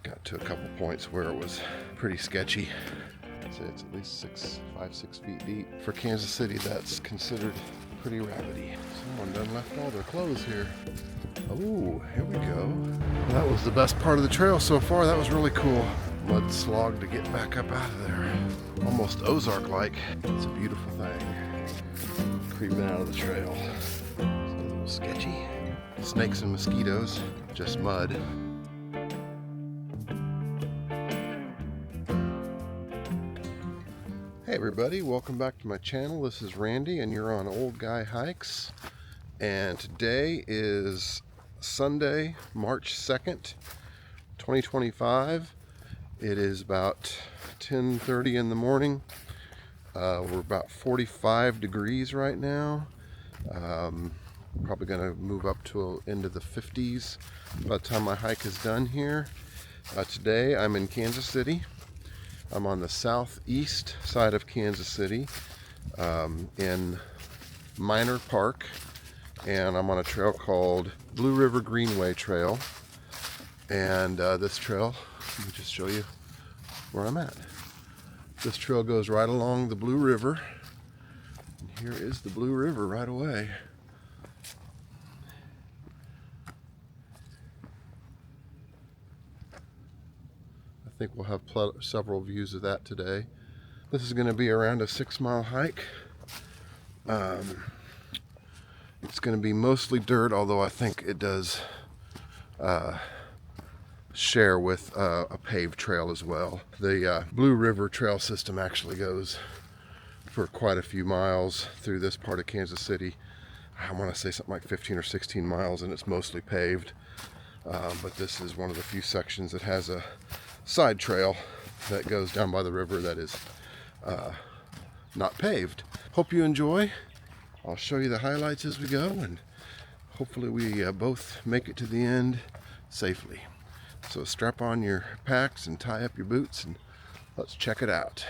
Got to a couple points where it was pretty sketchy. I'd say it's at least 6 feet deep. For Kansas City, that's considered pretty rapidy. Someone done left all their clothes here. Oh, here we go. That was the best part of the trail so far. That was really cool. Mud slog to get back up out of there. Almost Ozark-like. It's a beautiful thing. Creeping out of the trail. It's a little sketchy. Snakes and mosquitoes, just mud. Hey everybody, welcome back to my channel. This is Randy and you're on Old Guy Hikes. And today is Sunday, March 2nd, 2025. It is about 10:30 in the morning. We're about 45 degrees right now. Probably gonna move up to into the 50s by the time my hike is done here. Today I'm in Kansas City. I'm on the southeast side of Kansas City in Minor Park, and I'm on a trail called Blue River Greenway trail. And this trail, let me just show you where I'm at. This trail goes right along the Blue River. And here is the Blue River right away. I think we'll have several views of that today. This is going to be around a 6-mile hike. It's going to be mostly dirt, although I think it does share with a paved trail as well. The Blue River trail system actually goes for quite a few miles through this part of Kansas City. I want to say something like 15 or 16 miles, and it's mostly paved. But this is one of the few sections that has a side trail that goes down by the river that is not paved. Hope you enjoy. I'll show you the highlights as we go, and hopefully we both make it to the end safely. So strap on your packs and tie up your boots, and let's check it out.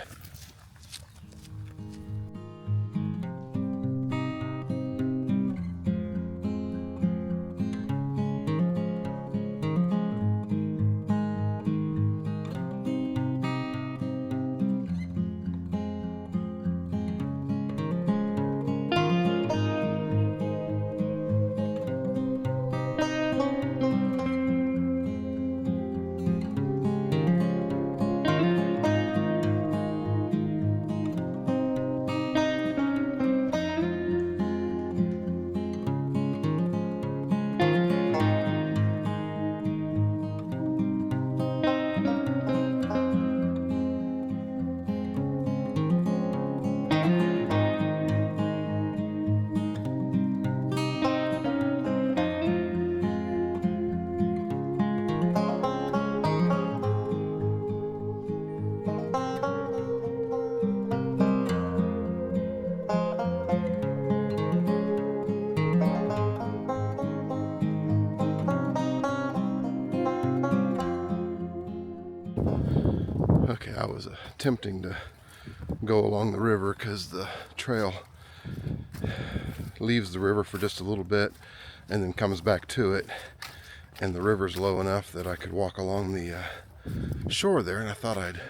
Okay, I was attempting to go along the river because the trail leaves the river for just a little bit and then comes back to it, and the river's low enough that I could walk along the shore there, and I thought I'd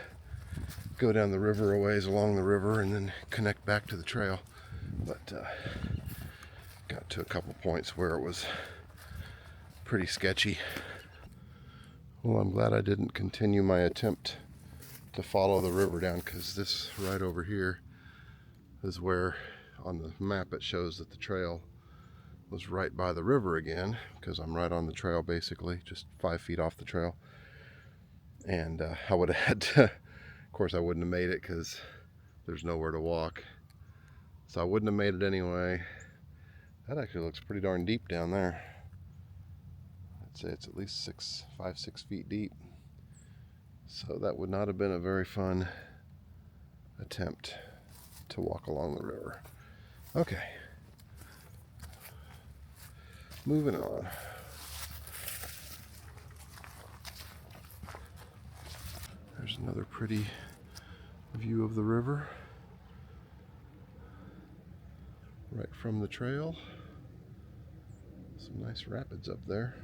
go down the river a ways along the river and then connect back to the trail, but got to a couple points where it was pretty sketchy. Well, I'm glad I didn't continue my attempt to follow the river down, because this right over here is where on the map it shows that the trail was right by the river again, because I'm right on the trail basically, just 5 feet off the trail. And I would have had to, of course I wouldn't have made it because there's nowhere to walk, so I wouldn't have made it anyway. That actually looks pretty darn deep down there. I'd say it's at least 6 feet deep. So that would not have been a very fun attempt to walk along the river. Okay, moving on. There's another pretty view of the river right from the trail. Some nice rapids up there.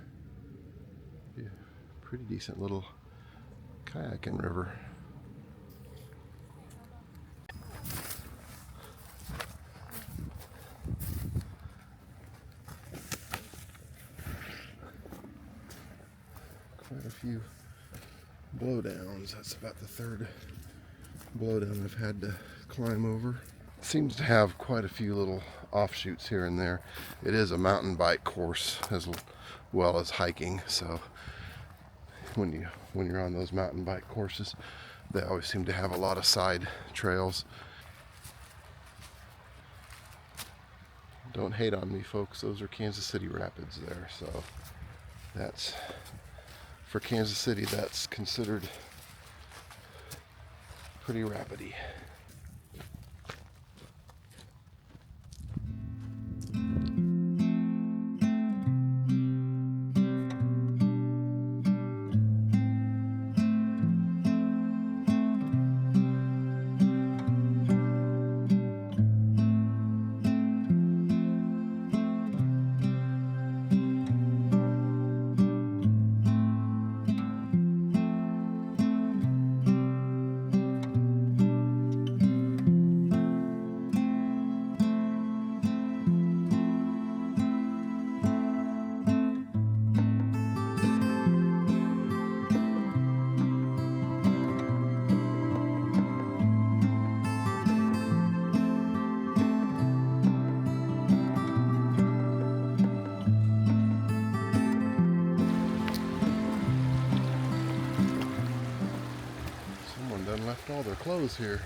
Yeah, pretty decent little kayaking river. Quite a few blowdowns. That's about the third blowdown I've had to climb over. Seems to have quite a few little offshoots here and there. It is a mountain bike course as well as hiking, so when you're on those mountain bike courses, they always seem to have a lot of side trails. Don't hate on me, folks. Those are Kansas City rapids there, so that's for Kansas City, that's considered pretty rapidy. Left all their clothes here.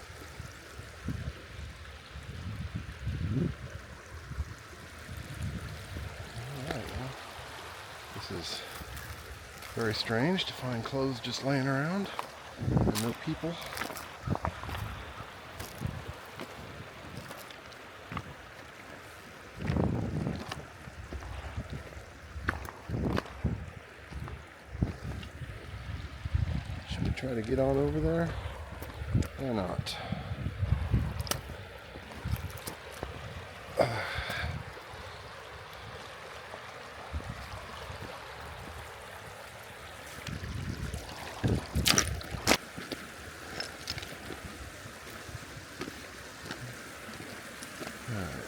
Alright, well, this is very strange to find clothes just laying around and no people. Should we try to get on over there? Or not.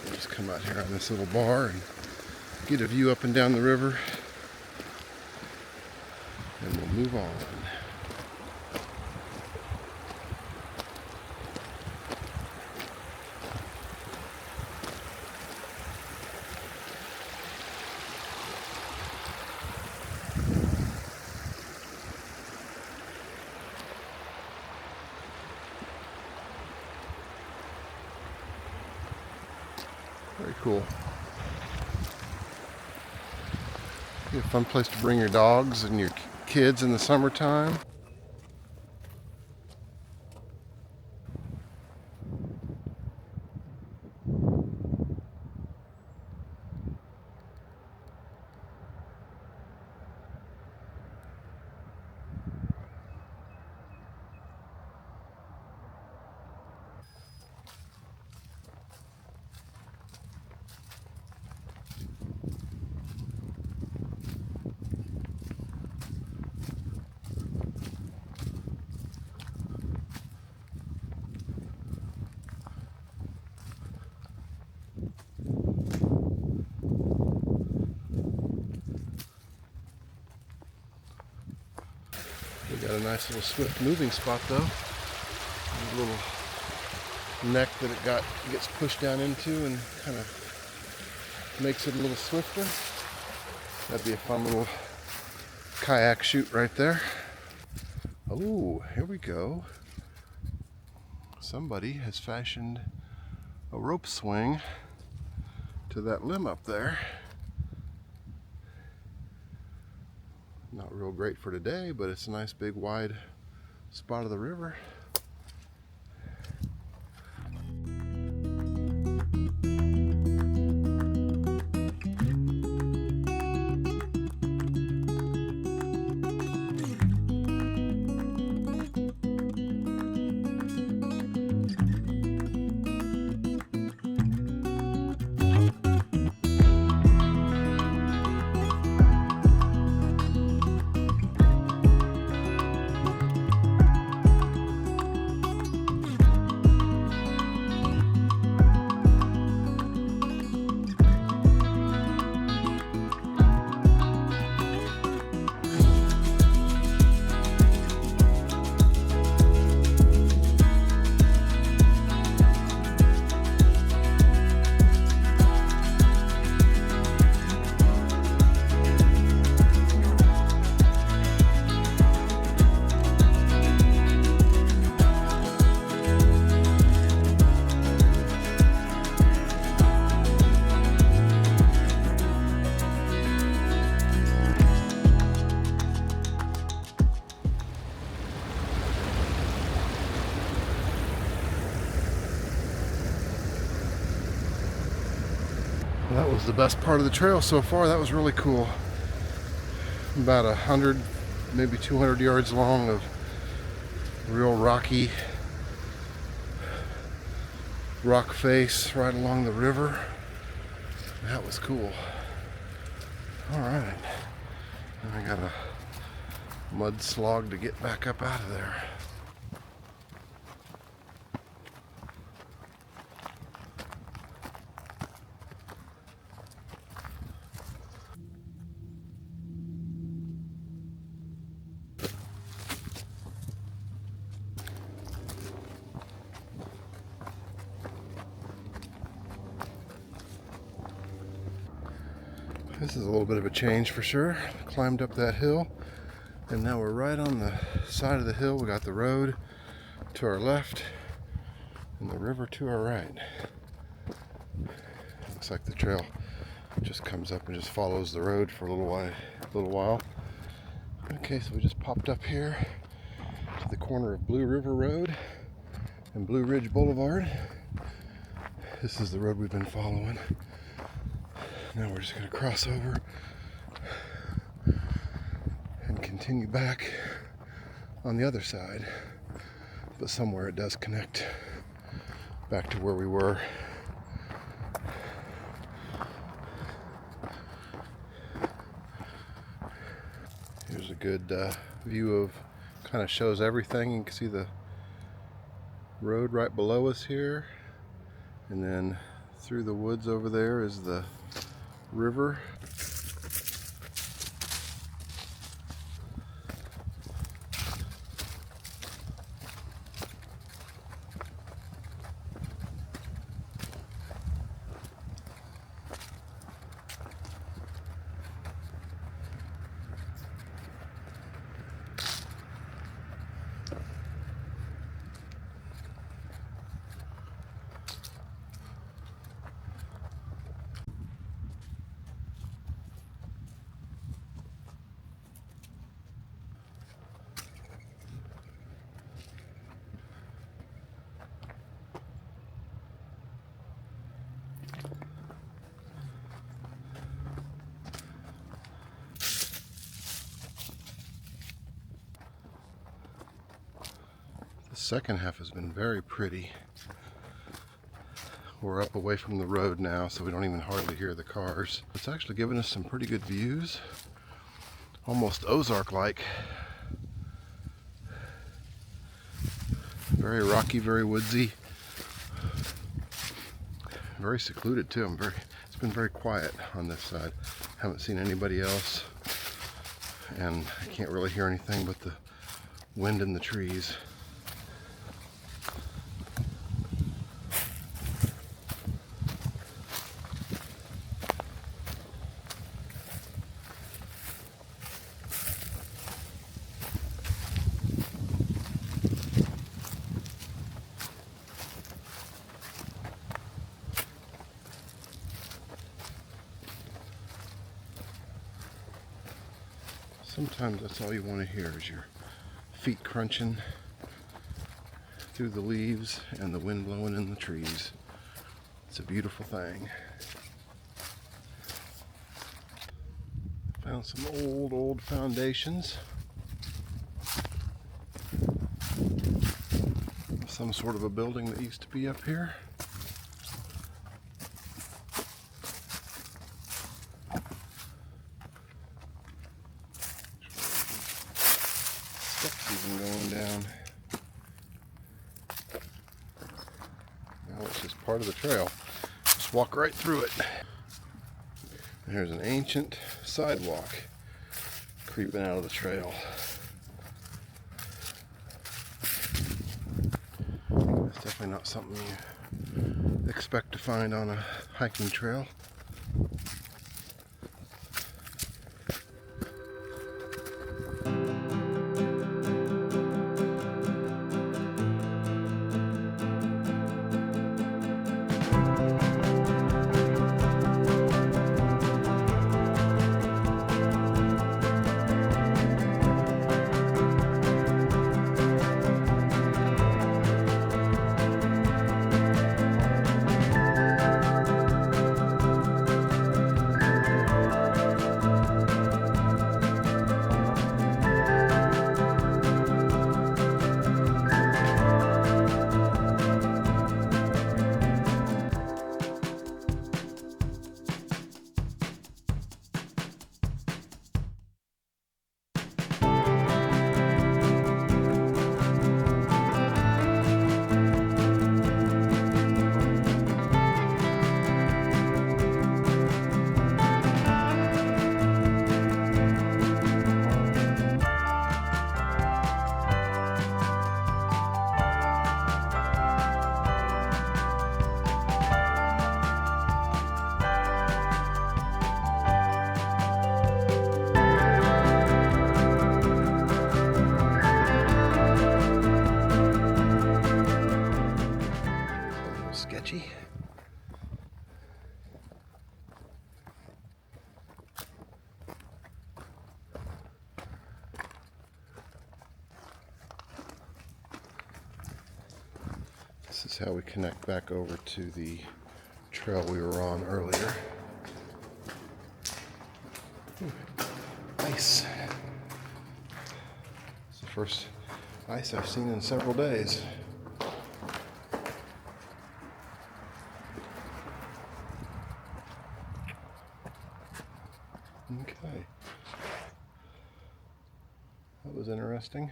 We'll just come out here on this little bar and get a view up and down the river, and we'll move on. Very cool. Be a fun place to bring your dogs and your kids in the summertime. We got a nice little swift moving spot though. A little neck that it gets pushed down into and kind of makes it a little swifter. That'd be a fun little kayak shoot right there. Oh, here we go. Somebody has fashioned a rope swing to that limb up there. Not real great for today, but it's a nice big wide spot of the river. was the best part of the trail so far. That was really cool. About 100, maybe 200 yards long of real rocky rock face right along the river. That was cool. All right. I got a mud slog to get back up out of there. This is a little bit of a change for sure. Climbed up that hill, and now we're right on the side of the hill. We got the road to our left and the river to our right. Looks like the trail just comes up and just follows the road for a little while. Okay, so we just popped up here to the corner of Blue River Road and Blue Ridge Boulevard. This is the road we've been following. Now we're just going to cross over and continue back on the other side, but somewhere it does connect back to where we were. Here's a good view of, kind of shows everything. You can see the road right below us here, and then through the woods over there is the river. The second half has been very pretty. We're up away from the road now, so we don't even hardly hear the cars. It's actually given us some pretty good views. Almost Ozark-like. Very rocky, very woodsy. Very secluded too. It's been very quiet on this side. Haven't seen anybody else. And I can't really hear anything but the wind in the trees. Sometimes that's all you want to hear is your feet crunching through the leaves and the wind blowing in the trees. It's a beautiful thing. Found some old foundations. Some sort of a building that used to be up here. Even going down. Now it's just part of the trail. Just walk right through it. There's an ancient sidewalk creeping out of the trail. It's definitely not something you expect to find on a hiking trail. This is how we connect back over to the trail we were on earlier. Ice. It's the first ice I've seen in several days. Okay. That was interesting.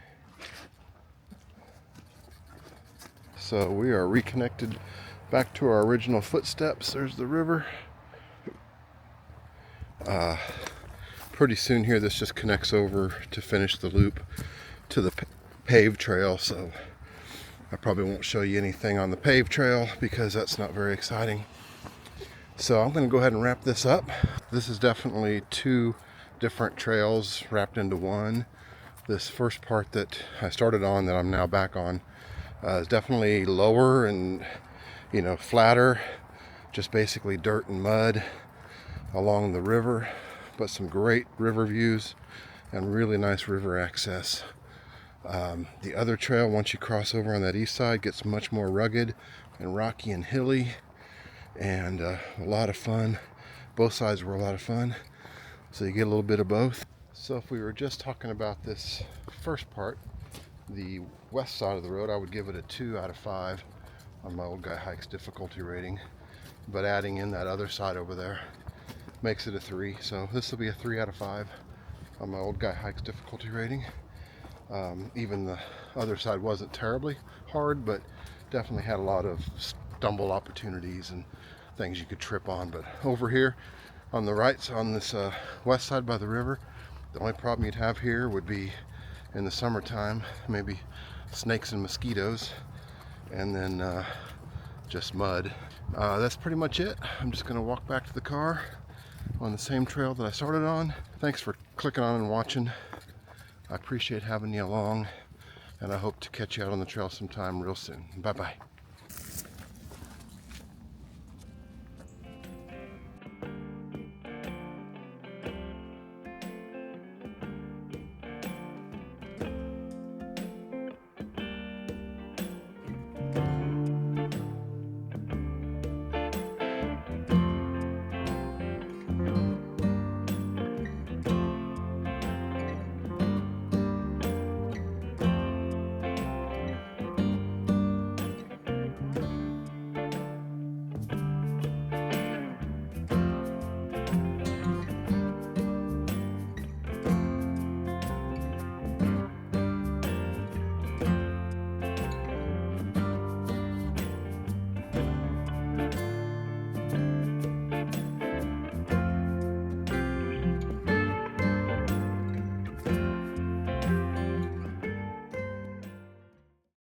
So we are reconnected back to our original footsteps. There's the river. Pretty soon here this just connects over to finish the loop to the paved trail, so I probably won't show you anything on the paved trail because that's not very exciting. So I'm going to go ahead and wrap this up. This is definitely two different trails wrapped into one. This first part that I started on that I'm now back on is definitely lower and flatter, just basically dirt and mud along the river, but some great river views and really nice river access. The other trail, once you cross over on that east side, gets much more rugged and rocky and hilly, and a lot of fun. Both sides were a lot of fun, so you get a little bit of both. So if we were just talking about this first part, the west side of the road, I would give it a 2 out of 5 on my Old Guy Hikes difficulty rating, but adding in that other side over there makes it a 3. So this will be a 3 out of 5 on my Old Guy Hikes difficulty rating. Even the other side wasn't terribly hard, but definitely had a lot of stumble opportunities and things you could trip on. But over here on the right, on this west side by the river, the only problem you'd have here would be in the summertime, maybe snakes and mosquitoes, and then just mud. That's pretty much it. I'm just going to walk back to the car on the same trail that I started on. Thanks for clicking on and watching. I appreciate having you along, and I hope to catch you out on the trail sometime real soon. Bye-bye.